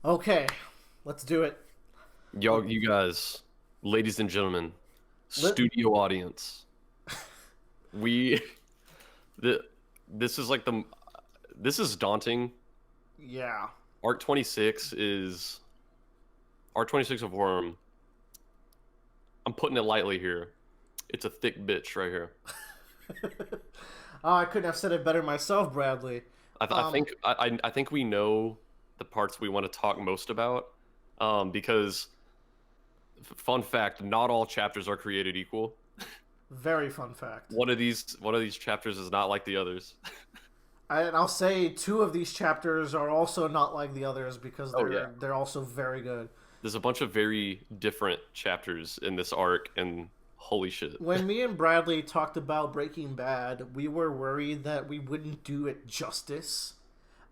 Okay, let's do it. Y'all, you guys, ladies and gentlemen, Let studio audience, we the this is like the this is daunting. yeah. Arc 26 is Arc 26 of Worm. I'm putting it lightly here. It's a thick bitch right here. Oh, I couldn't have said it better myself, Bradley. I Um, think I think we know the parts we want to talk most about, because fun fact, not all chapters are created equal. Very fun fact. One of these chapters is not like the others. And I'll say two of these chapters are also not like the others because Oh yeah. they're also very good. There's a bunch of very different chapters in this arc, and holy shit. When me and Bradley talked about Breaking Bad, we were worried that we wouldn't do it justice.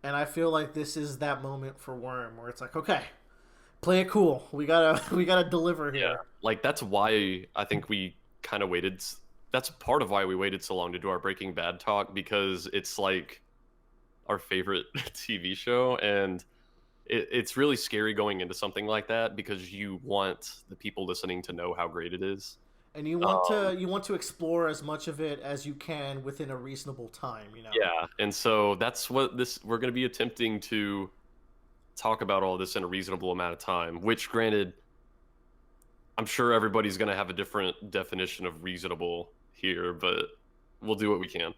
And I feel like this is that moment for Worm where it's like, okay, play it cool. We gotta we gotta deliver Yeah. here. Like that's why I think we kind of waited. That's part of why we waited so long to do our Breaking Bad talk, because it's like our favorite TV show, and it's really scary going into something like that because you want the people listening to know how great it is. And Um, you want to explore as much of it as you can within a reasonable time, you know. yeah, and so that's what this we're going to be attempting to talk about all this in a reasonable amount of time, which granted I'm sure everybody's going to have a different definition of reasonable here, but we'll do what we can.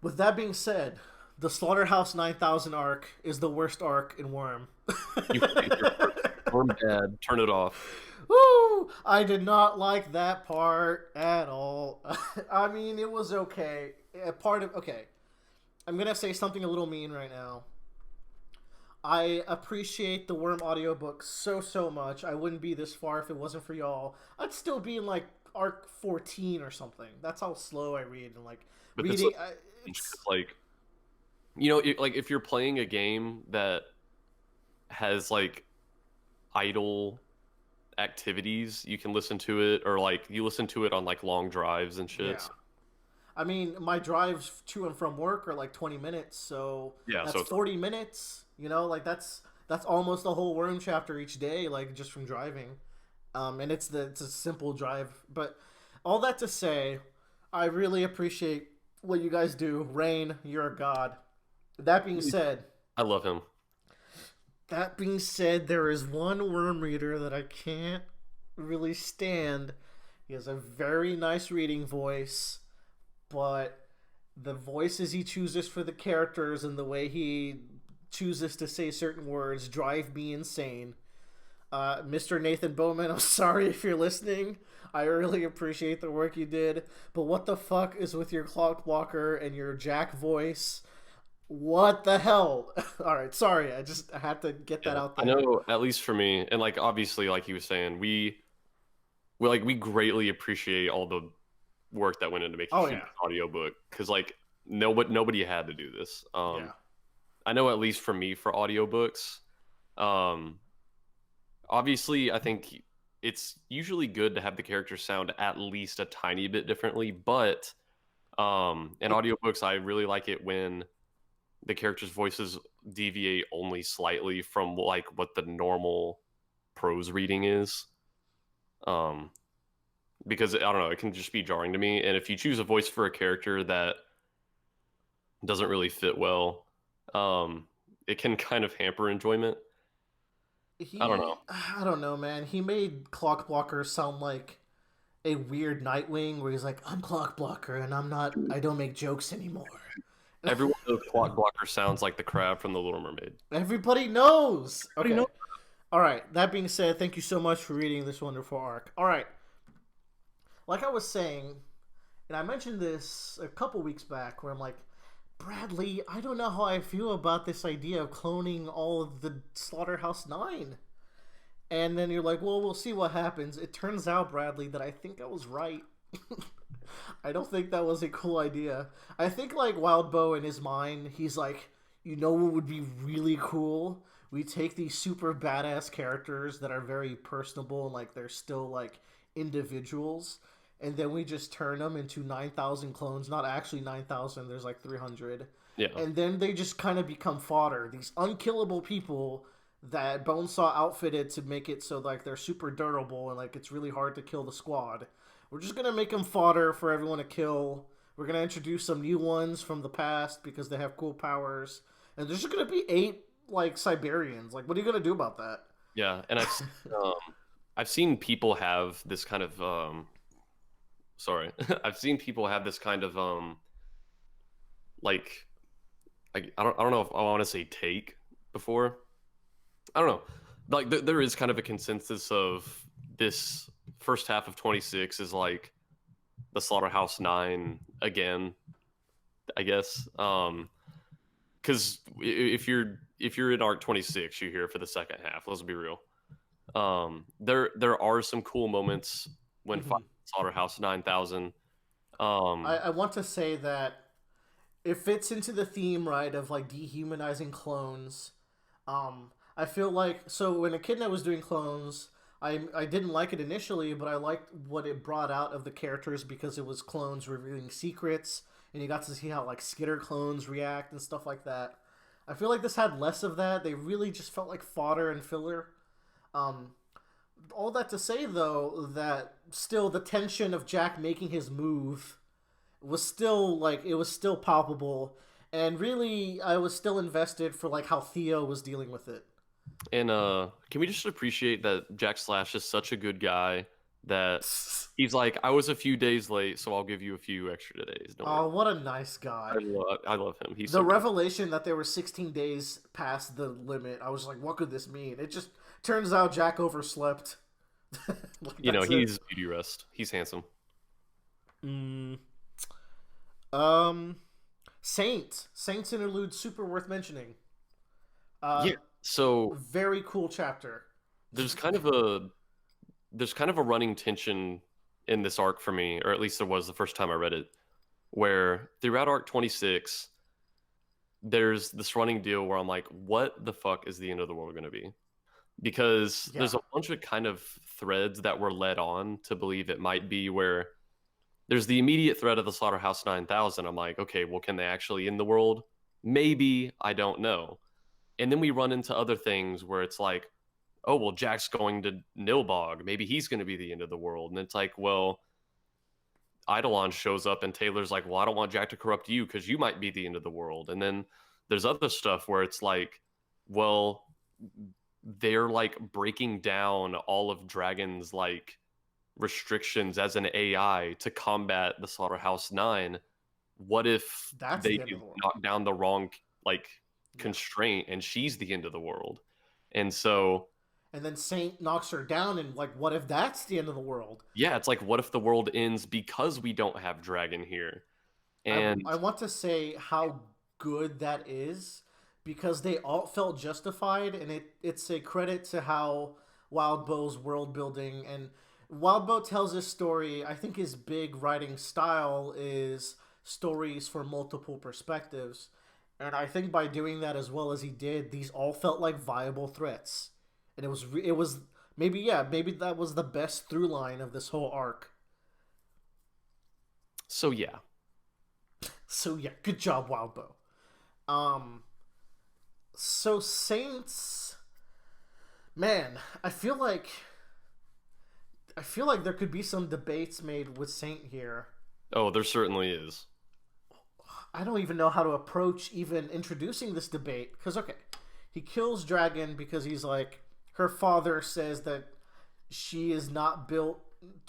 With that being said, the Slaughterhouse 9000 arc is the worst arc in Worm. You played your first Storm Bad, turn it off. Woo! I did not like that part at all. I mean, it was okay. A part of okay. I'm gonna say something a little mean right now. I appreciate the Worm audiobook so much. I wouldn't be this far if it wasn't for y'all. I'd still be in like arc 14 or something. That's how slow I read and like But that's like, reading. It's like like if you're playing a game that has like idle activities, you can listen to it, or like you listen to it on like long drives and shit. yeah. I mean, my drives to and from work are like 20 minutes, so Yeah, so that's it's 40 minutes. You know, like that's almost the whole Worm chapter each day, like just from driving. And it's a simple drive, but all that to say, I really appreciate what you guys do. Rain, you're a god. That being said, I love him. there is one worm reader that I can't really stand. He has a very nice reading voice, but the voices he chooses for the characters and the way he chooses to say certain words drive me insane. Mr. Nathan Bowman, I'm sorry if you're listening. I really appreciate the work you did, but what the fuck is with your clock blocker and your Jack voice? What the hell? All right, sorry. I had to get that Yeah, out I there. know, at least for me, and like obviously, like he was saying, we greatly appreciate all the work that went into Oh making yeah, this audiobook, because like nobody had to do this. yeah. I know, at least for me, for audiobooks, um, obviously, I think it's usually good to have the characters sound at least a tiny bit differently, but in It audiobooks, I really like it when the characters' voices deviate only slightly from like what the normal prose reading is. Um, because I don't know, it can just be jarring to me. And if you choose a voice for a character that doesn't really fit well, it can kind of hamper enjoyment. I don't know. I don't know, man. He made Clock Blocker sound like a weird Nightwing, where he's like, "I'm Clock Blocker, and I'm not. I don't make jokes anymore." Every one of those clock blockers sounds like the crab from The Little Mermaid. Everybody knows. Everybody knows. Okay. All right. That being said, thank you so much for reading this wonderful arc. All right. Like I was saying, and I mentioned this a couple weeks back, where I'm like, Bradley, I don't know how I feel about this idea of cloning all of the Slaughterhouse Nine. And then you're like, well, we'll see what happens. It turns out, Bradley, that I think I was right. I don't think that was a cool idea. I think, like, Wildbow in his mind, he's like, you know what would be really cool? We take these super badass characters that are very personable and, like, they're still, like, individuals, and then we just turn them into 9,000 clones. Not actually 9,000, there's like 300. Yeah. And then they just kind of become fodder. These unkillable people that Bonesaw outfitted to make it so like they're super durable and like it's really hard to kill the squad. We're just gonna make them fodder for everyone to kill. We're gonna introduce some new ones from the past because they have cool powers, and there's just gonna be 8 like Siberians. Like, what are you gonna do about that? Yeah, and I've seen people have this kind of sorry. I've seen people have this kind of like I don't know if I want to say take before. I don't know. Like there is kind of a consensus of this first half of 26 is like the Slaughterhouse 9 again, I guess. Cuz if you're in arc 26, you're here for the second half. Let's be real. There are some cool moments when Mm-hmm. fighting Slaughterhouse 9000. Um I want to say that it fits into the theme, right, of like dehumanizing clones. I feel like so when Echidna was doing clones, I didn't like it initially, but I liked what it brought out of the characters because it was clones revealing secrets, and you got to see how like Skitter clones react and stuff like that. I feel like this had less of that. They really just felt like fodder and filler. Um, all that to say though that still the tension of Jack making his move was still like it was still palpable, and really I was still invested for like how Theo was dealing with it. and can we just appreciate that Jack Slash is such a good guy that he's like, I was a few days late, so I'll give you a few extra days. Don't worry. Oh, what a nice guy. I love him. He's The so good. revelation that there were 16 days past the limit, I was like, what could this mean? It just turns out Jack overslept. Like, You know, that's it. he's beauty rest. He's handsome. Mm. Um, Saints interlude super worth mentioning. Uh, Yeah. So very cool chapter. there's kind of a there's kind of a running tension in this arc for me, or at least there was the first time I read it, where throughout arc 26, there's this running deal where I'm like, what the fuck is the end of the world going to be? Because Yeah, there's a bunch of kind of threads that were led on to believe it might be where there's the immediate threat of the Slaughterhouse 9000. I'm like, okay, well, can they actually end the world? Maybe, I don't know. And then we run into other things where it's like, oh, well, Jack's going to Nilbog. Maybe he's going to be the end of the world. And it's like, well, Eidolon shows up and Taylor's like, well, I don't want Jack to corrupt you because you might be the end of the world. And then there's other stuff where it's like, well, they're like breaking down all of Dragon's like restrictions as an AI to combat the Slaughterhouse 9. What if that's they the end of the world. knock down the wrong like Yeah. constraint and she's the end of the world? And so And then Saint knocks her down, and like, what if that's the end of the world? yeah, it's like what if the world ends because we don't have Dragon here? And I want to say how good that is because they all felt justified, and it's a credit to how Wild Bow's world building and Wild Bow tells his story. I think his big writing style is stories for multiple perspectives, and I think by doing that as well as he did, these all felt like viable threats, and it was maybe yeah maybe that was the best through line of this whole arc. so yeah, So yeah, good job, Wild Bow. Um, so Saints, man, I feel like there could be some debates made with Saint here. oh, there certainly is. I don't even know how to approach even introducing this debate because okay, he kills Dragon because he's like her father says that she is not built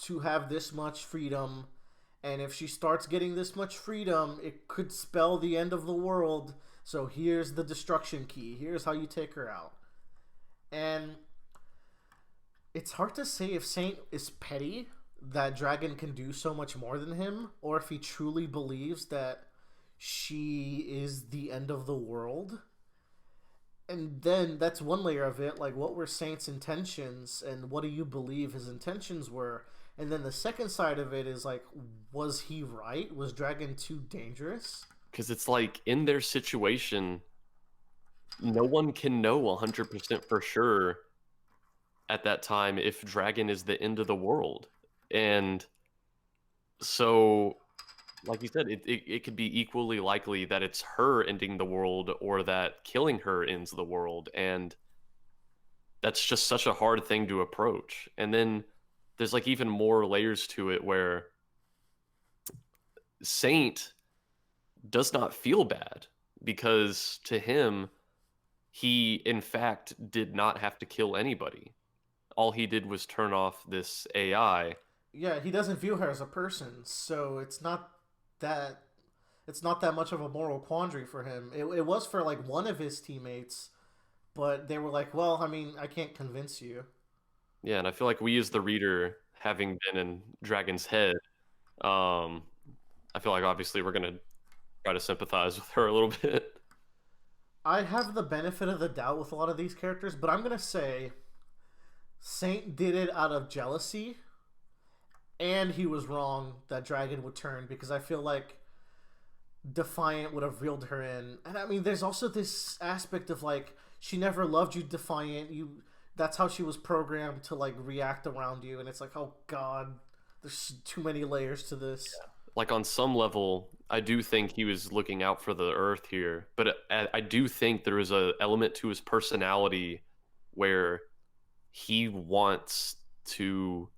to have this much freedom, and if she starts getting this much freedom, it could spell the end of the world. So here's the destruction key. Here's how you take her out. And it's hard to say if Saint is petty that Dragon can do so much more than him, or if he truly believes that she is the end of the world. And then that's one layer of it. Like, what were Saint's intentions, and what do you believe his intentions were? And then the second side of it is like, was he right? Was Dragon too dangerous? Because it's like in their situation, no one can know 100% for sure at that time if Dragon is the end of the world. And so like you said, it could be equally likely that it's her ending the world or that killing her ends the world. And that's just such a hard thing to approach. And then there's like even more layers to it where Saint does not feel bad because to him, he in fact did not have to kill anybody. All he did was turn off this AI. Yeah, he doesn't view her as a person, so that it's not that much of a moral quandary for him. It was for like one of his teammates, but they were like, well, I mean, I can't convince you. Yeah, and I feel like we as the reader, having been in Dragon's Head, um, I feel like obviously we're gonna try to sympathize with her a little bit. I have the benefit of the doubt with a lot of these characters, but I'm gonna say Saint did it out of jealousy, and he was wrong that Dragon would turn because I feel like Defiant would have reeled her in. And I mean, there's also this aspect of like she never loved you, Defiant. You that's how she was programmed to like react around you, and it's like, oh god, there's too many layers to this. Like on some level, I do think he was looking out for the Earth here, but I do think there is a element to his personality where he wants to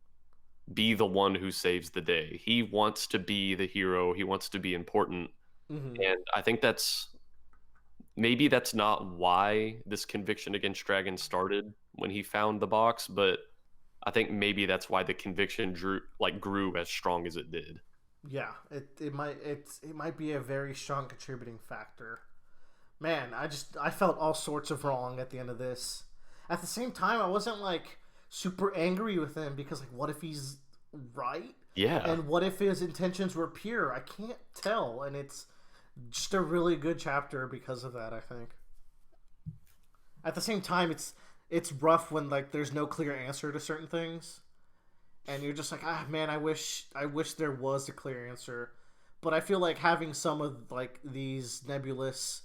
be the one who saves the day. He wants to be the hero. He wants to be important. Mm-hmm. And I think maybe that's not why this conviction against Dragon started when he found the box, but I think maybe that's why the conviction grew as strong as it did. Yeah, it might be a very strong contributing factor. Man, I felt all sorts of wrong at the end of this. At the same time, I wasn't like super angry with him because like what if he's right? Yeah. And what if his intentions were pure? I can't tell, and it's just a really good chapter because of that, I think. At the same time, it's rough when like there's no clear answer to certain things and you're just like, ah, man, I wish there was a clear answer. But I feel like having some of like these nebulous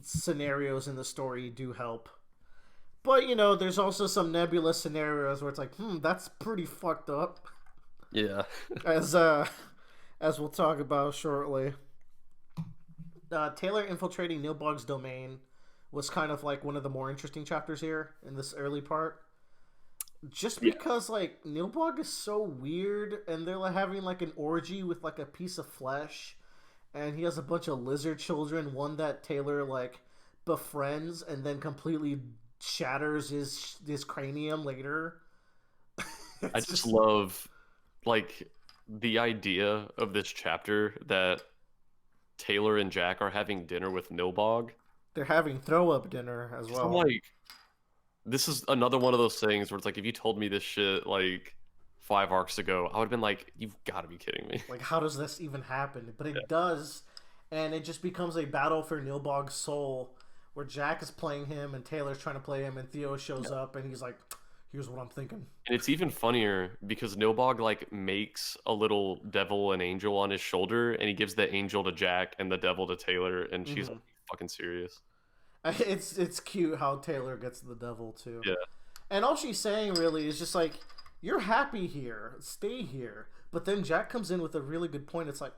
scenarios in the story do help. But there's also some nebulous scenarios where it's like, that's pretty fucked up. Yeah. As as we'll talk about shortly. Taylor infiltrating nilbog's domain was kind of like one of the more interesting chapters here in this early part. Just Yeah. because like nilbog is so weird, and they're like having like an orgy with like a piece of flesh, and he has a bunch of lizard children. One that Taylor like befriends, and then completely shatters his cranium later. I just love like the idea of this chapter that Taylor and Jack are having dinner with Nilbog. They're having throw up dinner as 'Cause I'm well. like, this is another one of those things where it's like, if you told me this shit like 5 arcs ago, I would have been like, you've got to be kidding me. Like, how does this even happen? But Yeah. it does, and it just becomes a battle for Nilbog's soul, where Jack is playing him and Taylor's trying to play him, and Theo shows up and he's like, "Here's what I'm thinking." And it's even funnier because Nilbog like makes a little devil and angel on his shoulder, and he gives the angel to Jack and the devil to Taylor, and she's like, fucking serious. It's cute how Taylor gets the devil too. Yeah. And all she's saying really is just like, "You're happy here, stay here." But then Jack comes in with a really good point. It's like,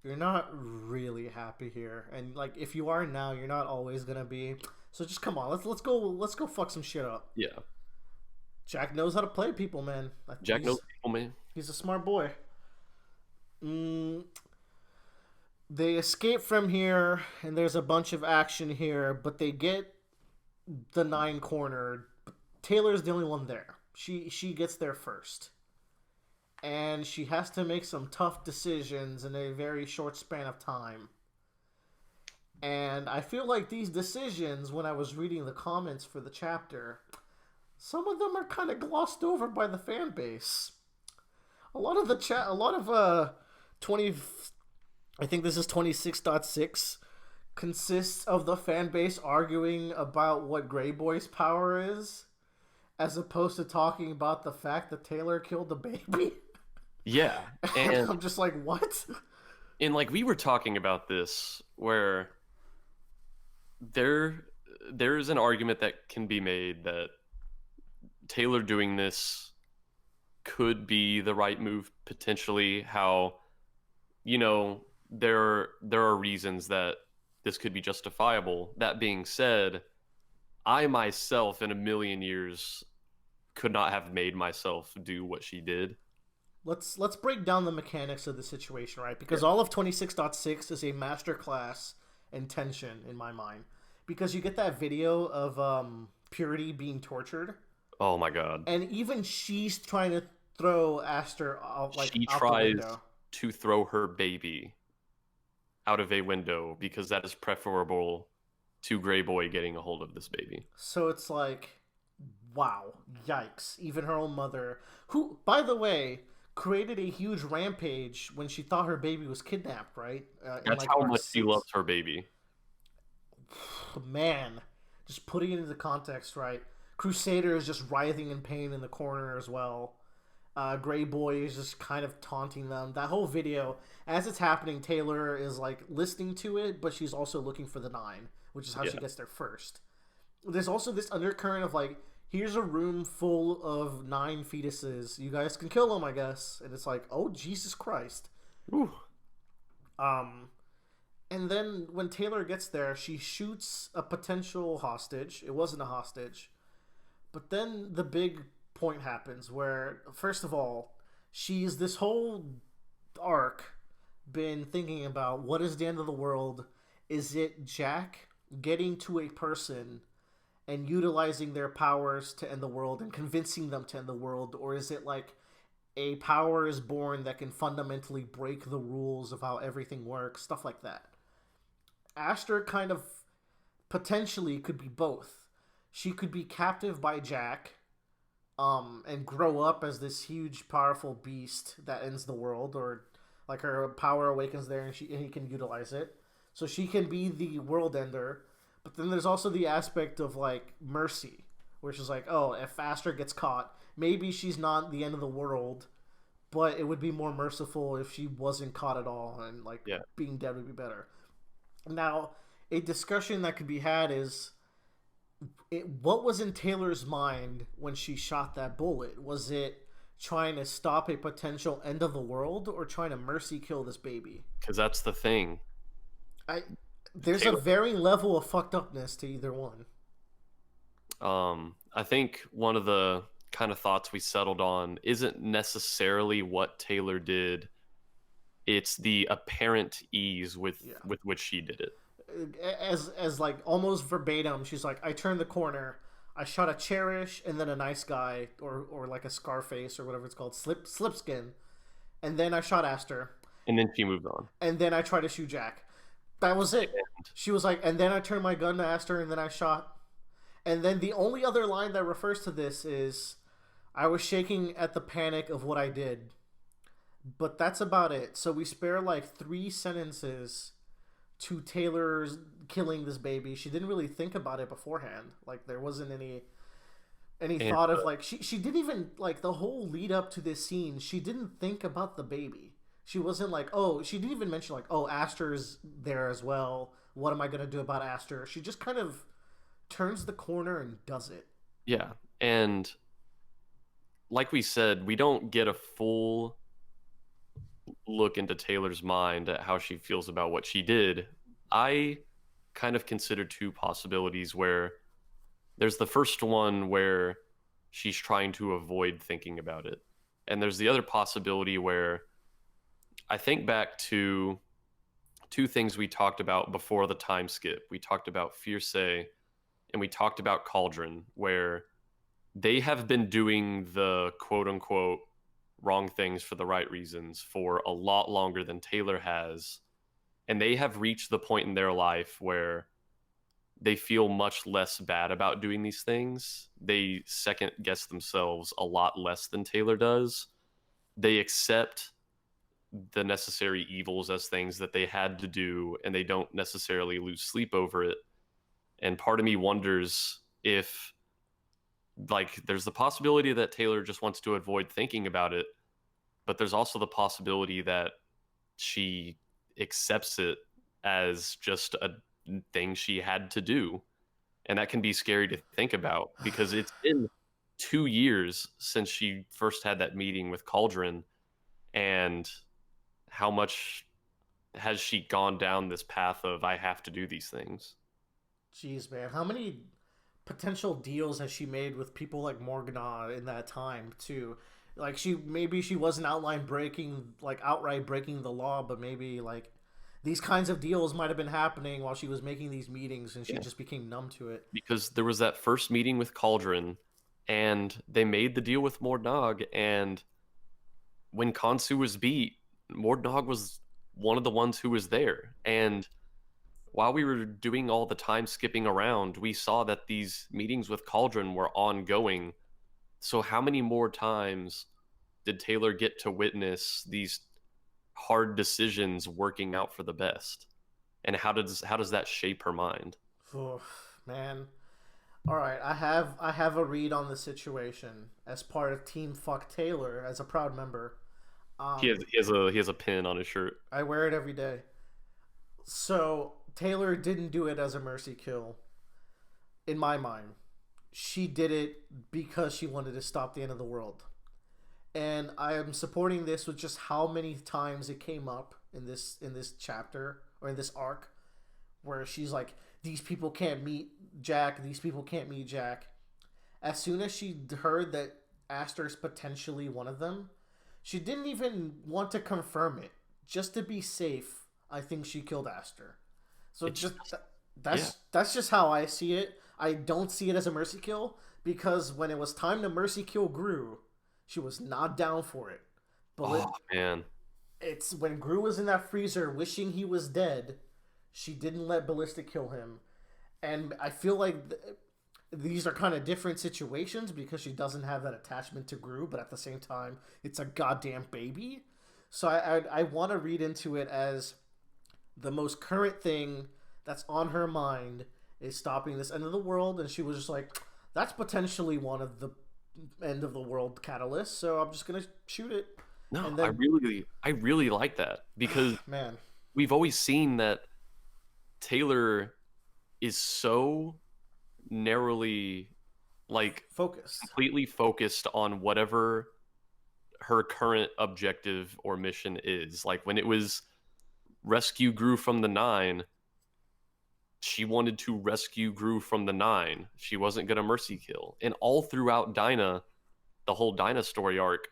you're not really happy here, and like if you are now, you're not always gonna be. So just come on, let's go fuck some shit up. Yeah. Jack knows how to play people, man. Jack knows people, man. He's a smart boy. They escape from here, and there's a bunch of action here, but they get the nine cornered. Taylor's the only one there. She gets there first, and she has to make some tough decisions in a very short span of time. And I feel like these decisions, when I was reading the comments for the chapter, some of them are kind of glossed over by the fan base. A lot of 20, I think this is 26.6, consists of the fan base arguing about what Grey Boy's power is, as opposed to talking about the fact that Taylor killed the baby. Yeah. And And I'm just like, what? like we were talking about this where there's an argument that can be made that Taylor doing this could be the right move potentially. How you know, there are reasons that this could be justifiable. That being said, I myself in a million years could not have made myself do what she did. Let's break down the mechanics of the situation, right? Yeah. Because all of 26.6 is a masterclass in tension in my mind. Because you get that video of Purity being tortured, Oh my god. and even she's trying to throw Aster She out the tries window. to throw her baby out of a window because that is preferable to Gray Boy getting a hold of this baby. So it's like, wow, yikes! Even her own mother, who, by the way, created a huge rampage when she thought her baby was kidnapped, right? In That's like how arc much she loves six. her baby. Man, just putting it into context, right? Crusader is just writhing in pain in the corner as well. Gray Boy is just kind of taunting them. That whole video, as it's happening, Taylor is like listening to it, but she's also looking for the nine, which is how she Yeah. gets there first. There's also this undercurrent of like, here's a room full of nine fetuses. You guys can kill them, I guess. And it's like, oh Jesus Christ. Whew. Um, and then when Taylor gets there, she shoots a potential hostage. It wasn't a hostage. But then the big point happens where, first of all, she's this whole arc been thinking about what is the end of the world? Is it Jack getting to a person and utilizing their powers to end the world and convincing them to end the world? Or is it like a power is born that can fundamentally break the rules of how everything works? Stuff like that. Aster kind of potentially could be both. She could be captive by Jack, and grow up as this huge, powerful beast that ends the world, or like her power awakens there, and he can utilize it. So she can be the world ender. But then there's also the aspect of like mercy, which is like, oh, if Aster gets caught, maybe she's not the end of the world, but it would be more merciful if she wasn't caught at all, and like Yeah. being dead would be better. Now, a discussion that could be had is what was in Taylor's mind when she shot that bullet? Was it trying to stop a potential end of the world or trying to mercy kill this baby? Because that's the thing. I There's a Taylor, varying level of fucked upness to either one. I think one of the kind of thoughts we settled on isn't necessarily what Taylor did. It's the apparent ease Yeah. with which she did it. As like almost verbatim, she's like, I turned the corner, I shot a Cherish and then a nice guy, or like a Scarface or whatever it's called, Slipskin, and then I shot Aster, And then she moved on. and then I tried to shoot Jack. That was it. She was like, and then I turned my gun to Aster, and then I shot. And then the only other line that refers to this is, I was shaking at the panic of what I did. But that's about it. So we spare like 3 sentences to Taylor's killing this baby. She didn't really think about it beforehand. Like there wasn't any And thought of like she didn't even like the whole lead up to this scene. She didn't think about the baby. She wasn't like, oh, she didn't even mention like, oh, Aster's there as well. What am I gonna do about Aster? She just kind of turns the corner and does it. yeah, and like we said, we don't get a full look into Taylor's mind at how she feels about what she did. I kind of consider two possibilities where there's the first one where she's trying to avoid thinking about it. And there's the other possibility where I think back to two things we talked about before the time skip. We talked about Fierce and we talked about Cauldron, where they have been doing the quote unquote wrong things for the right reasons for a lot longer than Taylor has. And they have reached the point in their life where they feel much less bad about doing these things. They second guess themselves a lot less than Taylor does. They accept the necessary evils as things that they had to do, and they don't necessarily lose sleep over it. And part of me wonders if, like, there's the possibility that Taylor just wants to avoid thinking about it, but there's also the possibility that she accepts it as just a thing she had to do. And that can be scary to think about because it's been 2 years since she first had that meeting with Cauldron, and how much has she gone down this path of I have to do these things? Jeez, man, how many potential deals has she made with people like Morgana in that time too? Like she wasn't outright breaking the law, but maybe like these kinds of deals might have been happening while she was making these meetings, and she Yeah, just became numb to it. because there was that first meeting with Cauldron, and they made the deal with Mordnog, and when Khonsu was beat, Mordnog was one of the ones who was there, and while we were doing all the time skipping around, we saw that these meetings with Cauldron were ongoing. So how many more times did Taylor get to witness these hard decisions working out for the best? And how does that shape her mind? Oof, man. All right, I have a read on the situation as part of Team Fuck Taylor as a proud member. He has Um, he has a pin on his shirt. I wear it every day. So Taylor didn't do it as a mercy kill, in my mind. She did it because she wanted to stop the end of the world. And I am supporting this with just how many times it came up in this chapter or in this arc where she's like, these people can't meet Jack, these people can't meet Jack. As soon as she heard that Aster's potentially one of them, she didn't even want to confirm it. Just to be safe, I think she killed Aster. So It's just yeah. that's just how I see it. I don't see it as a mercy kill because when it was time to mercy kill Gru, she was not down for it. Oh But man. it's when Gru was in that freezer wishing he was dead, she didn't let Ballistic kill him. And I feel like these are kind of different situations because she doesn't have that attachment to Gru, but at the same time, it's a goddamn baby. So I want to read into it as the most current thing that's on her mind is stopping this end of the world, and she was just like, that's potentially one of the end of the world catalysts, so I'm just gonna shoot it. No, And I then, really I really like that because man, we've always seen that Taylor is so narrowly, like, focused. completely focused on whatever her current objective or mission is. Like when it was rescue Gru from the Nine, she wanted to rescue Gru from the Nine. She wasn't gonna mercy kill. And all throughout Dinah, the whole Dinah story arc,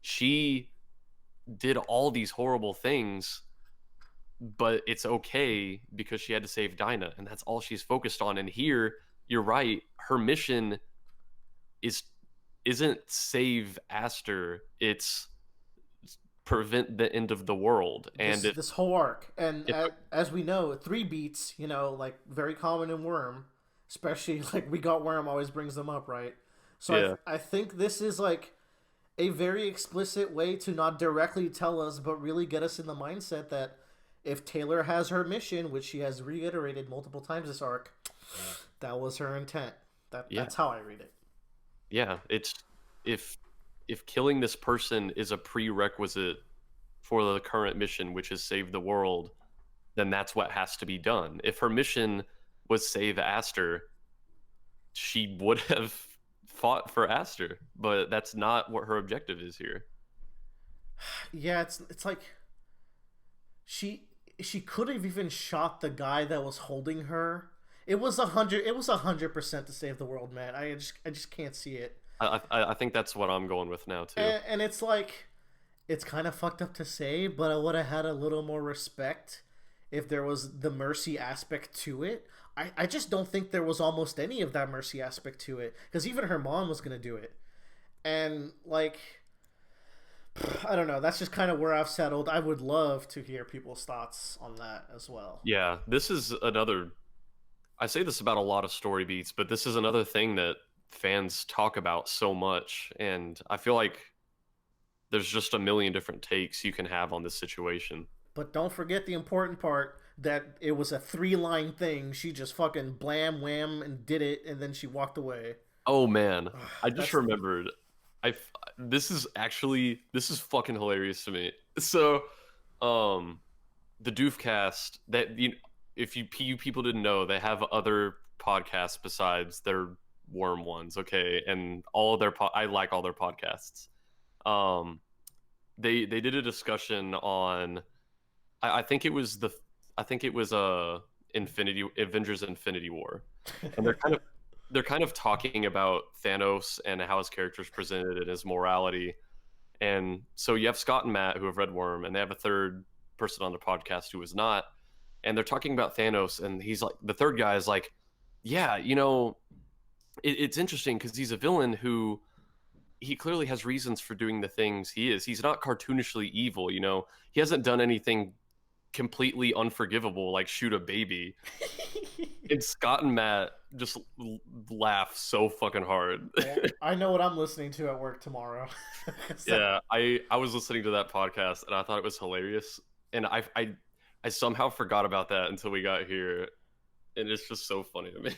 she did all these horrible things, but it's okay because she had to save Dinah, and that's all she's focused on. And here, you're right, her mission is isn't save Aster, it's prevent the end of the world. And This whole arc, and if as we know, three beats, like very common in Worm, especially like we got Worm always brings them up, right? So yeah, I think this is like a very explicit way to not directly tell us, but really get us in the mindset that if Taylor has her mission, which she has reiterated multiple times this arc, that was her intent. yeah, That's how I read it. yeah, it's if if killing this person is a prerequisite for the current mission, which is save the world, then that's what has to be done. If her mission was save Aster, she would have fought for Aster, but that's not what her objective is here. Yeah, it's like she she could have even shot the guy that was holding her. It was 100% to save the world, man. I just can't see it. I think that's what I'm going with now too. And it's like it's kind of fucked up to say, but I would have had a little more respect if there was the mercy aspect to it. I just don't think there was almost any of that mercy aspect to it because even her mom was gonna do it, and like I don't know. That's just kind of where I've settled. I would love to hear people's thoughts on that as well. Yeah, this is another. I say this about a lot of story beats, but this is another thing that fans talk about so much, and I feel like there's just a million different takes you can have on this situation. But don't forget the important part that it was a three-line thing. She just fucking blam wham and did it, and then she walked away. Oh man, I just That's remembered. I this is fucking hilarious to me. So, um, the Doofcast that if you people didn't know, they have other podcasts besides their Worm ones. Okay, and all of their I like all their podcasts. Um, they did a discussion on I think it was Infinity Avengers Infinity War, and they're kind of talking about Thanos and how his character is presented and his morality. And so you have Scott and Matt who have read Worm, and they have a third person on the podcast who is not, and they're talking about Thanos, and he's like, the third guy is like, yeah, it's interesting because he's a villain who he clearly has reasons for doing the things he is. He's not cartoonishly evil, he hasn't done anything completely unforgivable like shoot a baby. And Scott and Matt just laugh so fucking hard. Well, I know what I'm listening to at work tomorrow. Yeah, I was listening to that podcast and I thought it was hilarious, and I somehow forgot about that until we got here, and it's just so funny to me.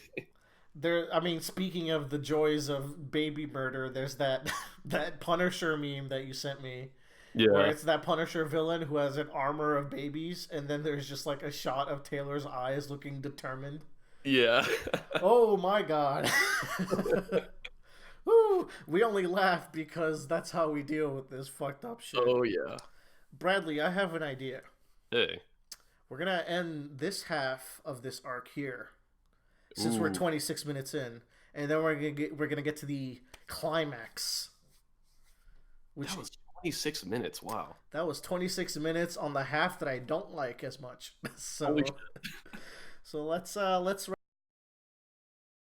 I mean, speaking of the joys of baby murder, there's that that Punisher meme that you sent me, where Yeah, it's that Punisher villain who has an armor of babies, and then there's just like a shot of Taylor's eyes looking determined. yeah. Oh my god. Woo! We only laugh because that's how we deal with this fucked up shit. Oh yeah. Bradley, I have an idea. Hey. We're gonna end this half of this arc here, since we're Ooh, 26 minutes in, and then we're gonna get to the climax, which that was 26 minutes. Wow. that was 26 minutes on the half that I don't like as much. So Holy so let's